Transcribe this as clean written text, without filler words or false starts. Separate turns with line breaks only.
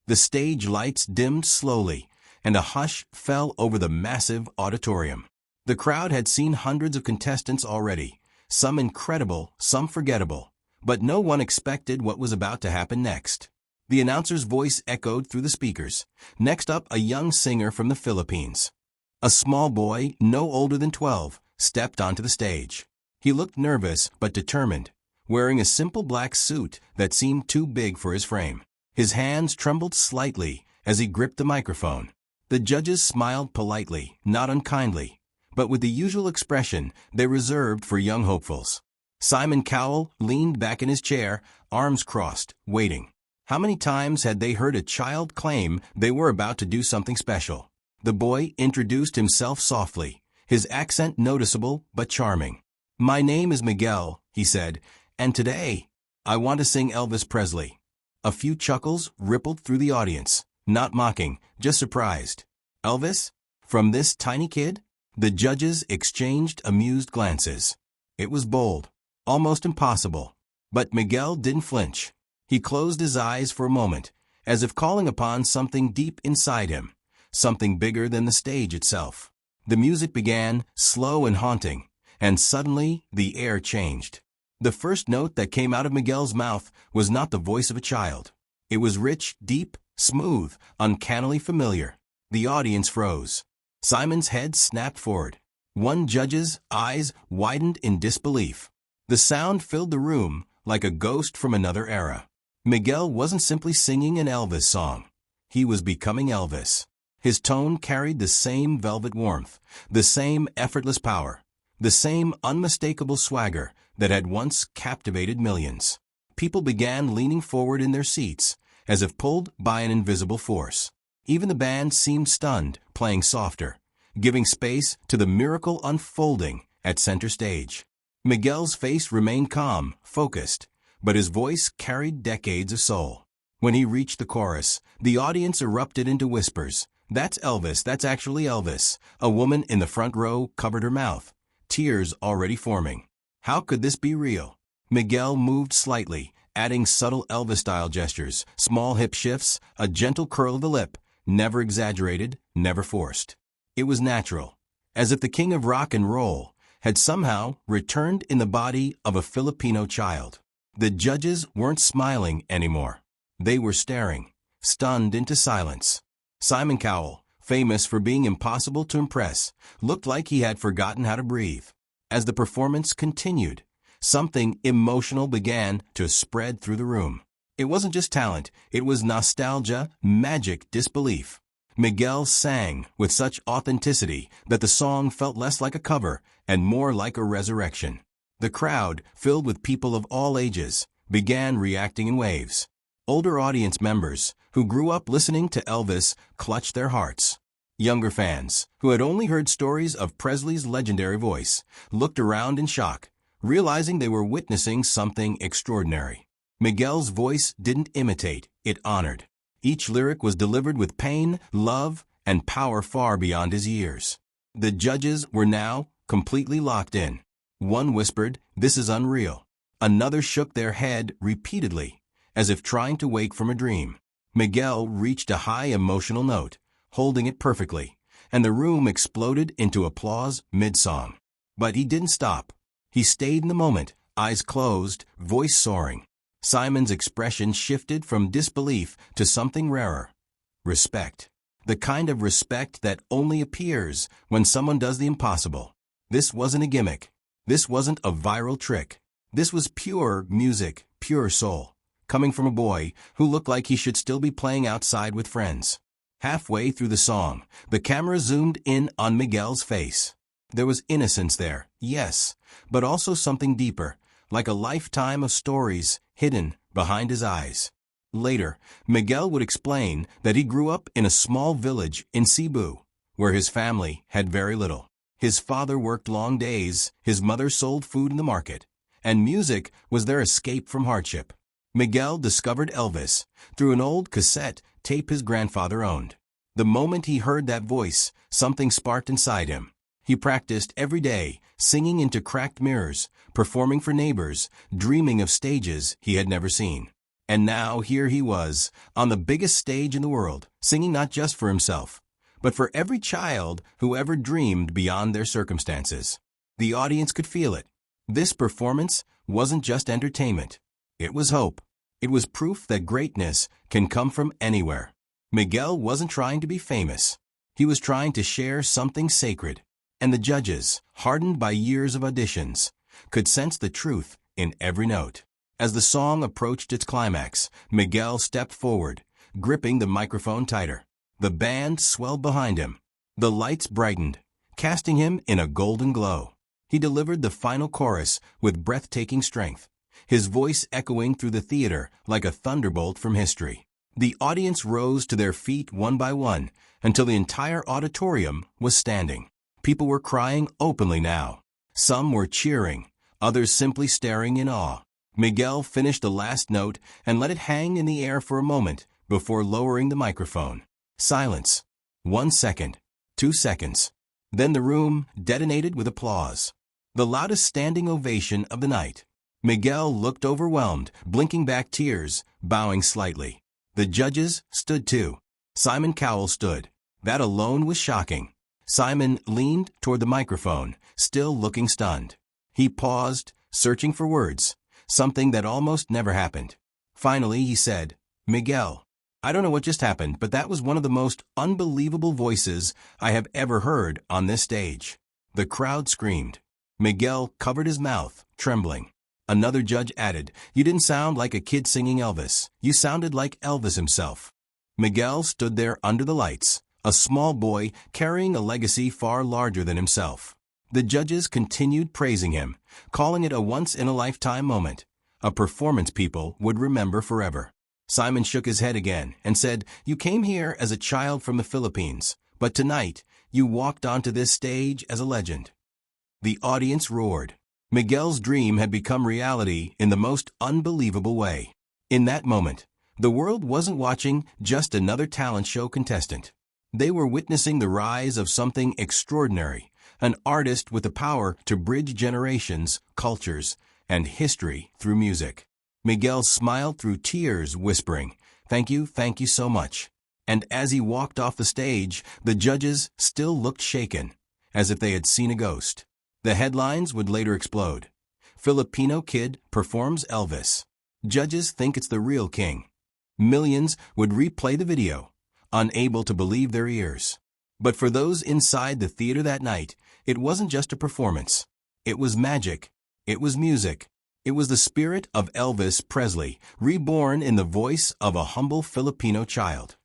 The stage lights dimmed slowly, and a hush fell over the massive auditorium. The crowd had seen hundreds of contestants already, some incredible, some forgettable, but no one expected what was about to happen next. The announcer's voice echoed through the speakers. Next up, a young singer from the Philippines. A small boy, no older than 12, stepped onto the stage. He looked nervous but determined, wearing a simple black suit that seemed too big for his frame. His hands trembled slightly as he gripped the microphone. The judges smiled politely, not unkindly, but with the usual expression they reserved for young hopefuls. Simon Cowell leaned back in his chair, arms crossed, waiting. How many times had they heard a child claim they were about to do something special? The boy introduced himself softly, his accent noticeable but charming. "My name is Miguel," he said, "and today, I want to sing Elvis Presley." A few chuckles rippled through the audience, not mocking, just surprised. Elvis? From this tiny kid? The judges exchanged amused glances. It was bold, almost impossible. But Miguel didn't flinch. He closed his eyes for a moment, as if calling upon something deep inside him, something bigger than the stage itself. The music began, slow and haunting, and suddenly the air changed. The first note that came out of Miguel's mouth was not the voice of a child. It was rich, deep, smooth, uncannily familiar. The audience froze. Simon's head snapped forward. One judge's eyes widened in disbelief. The sound filled the room like a ghost from another era. Miguel wasn't simply singing an Elvis song. He was becoming Elvis. His tone carried the same velvet warmth, the same effortless power, the same unmistakable swagger that had once captivated millions. People began leaning forward in their seats, as if pulled by an invisible force. Even the band seemed stunned, playing softer, giving space to the miracle unfolding at center stage. Miguel's face remained calm, focused, but his voice carried decades of soul. When he reached the chorus, the audience erupted into whispers. "That's Elvis, that's actually Elvis." A woman in the front row covered her mouth, tears already forming. How could this be real? Miguel moved slightly, adding subtle Elvis-style gestures, small hip shifts, a gentle curl of the lip, never exaggerated, never forced. It was natural, as if the king of rock and roll had somehow returned in the body of a Filipino child. The judges weren't smiling anymore. They were staring, stunned into silence. Simon Cowell, famous for being impossible to impress, looked like he had forgotten how to breathe. As the performance continued, something emotional began to spread through the room. It wasn't just talent, it was nostalgia, magic, disbelief. Miguel sang with such authenticity that the song felt less like a cover and more like a resurrection. The crowd, filled with people of all ages, began reacting in waves. Older audience members, who grew up listening to Elvis, clutched their hearts. Younger fans, who had only heard stories of Presley's legendary voice, looked around in shock, realizing they were witnessing something extraordinary. Miguel's voice didn't imitate, it honored. Each lyric was delivered with pain, love, and power far beyond his years. The judges were now completely locked in. One whispered, "This is unreal." Another shook their head repeatedly, as if trying to wake from a dream. Miguel reached a high emotional note, holding it perfectly, and the room exploded into applause mid-song. But he didn't stop. He stayed in the moment, eyes closed, voice soaring. Simon's expression shifted from disbelief to something rarer. Respect. The kind of respect that only appears when someone does the impossible. This wasn't a gimmick. This wasn't a viral trick. This was pure music, pure soul, coming from a boy who looked like he should still be playing outside with friends. Halfway through the song, the camera zoomed in on Miguel's face. There was innocence there, yes, but also something deeper, like a lifetime of stories hidden behind his eyes. Later, Miguel would explain that he grew up in a small village in Cebu, where his family had very little. His father worked long days, his mother sold food in the market, and music was their escape from hardship. Miguel discovered Elvis through an old cassette tape his grandfather owned. The moment he heard that voice, something sparked inside him. He practiced every day, singing into cracked mirrors, performing for neighbors, dreaming of stages he had never seen. And now here he was, on the biggest stage in the world, singing not just for himself, but for every child who ever dreamed beyond their circumstances. The audience could feel it. This performance wasn't just entertainment. It was hope. It was proof that greatness can come from anywhere. Miguel wasn't trying to be famous. He was trying to share something sacred. And the judges, hardened by years of auditions, could sense the truth in every note. As the song approached its climax, Miguel stepped forward, gripping the microphone tighter. The band swelled behind him. The lights brightened, casting him in a golden glow. He delivered the final chorus with breathtaking strength, his voice echoing through the theater like a thunderbolt from history. The audience rose to their feet one by one until the entire auditorium was standing. People were crying openly now. Some were cheering, others simply staring in awe. Miguel finished the last note and let it hang in the air for a moment before lowering the microphone. Silence. 1 second. 2 seconds. Then the room detonated with applause. The loudest standing ovation of the night. Miguel looked overwhelmed, blinking back tears, bowing slightly. The judges stood too. Simon Cowell stood. That alone was shocking. Simon leaned toward the microphone, still looking stunned. He paused, searching for words, something that almost never happened. Finally, he said, "Miguel, I don't know what just happened, but that was one of the most unbelievable voices I have ever heard on this stage." The crowd screamed. Miguel covered his mouth, trembling. Another judge added, "You didn't sound like a kid singing Elvis. You sounded like Elvis himself." Miguel stood there under the lights, a small boy carrying a legacy far larger than himself. The judges continued praising him, calling it a once-in-a-lifetime moment, a performance people would remember forever. Simon shook his head again and said, "You came here as a child from the Philippines, but tonight you walked onto this stage as a legend." The audience roared. Miguel's dream had become reality in the most unbelievable way. In that moment, the world wasn't watching just another talent show contestant. They were witnessing the rise of something extraordinary, an artist with the power to bridge generations, cultures, and history through music. Miguel smiled through tears, whispering, thank you so much." And as he walked off the stage, the judges still looked shaken, as if they had seen a ghost. The headlines would later explode. Filipino kid performs Elvis. Judges think it's the real king. Millions would replay the video, unable to believe their ears. But for those inside the theater that night, it wasn't just a performance. It was magic. It was music. It was the spirit of Elvis Presley, reborn in the voice of a humble Filipino child.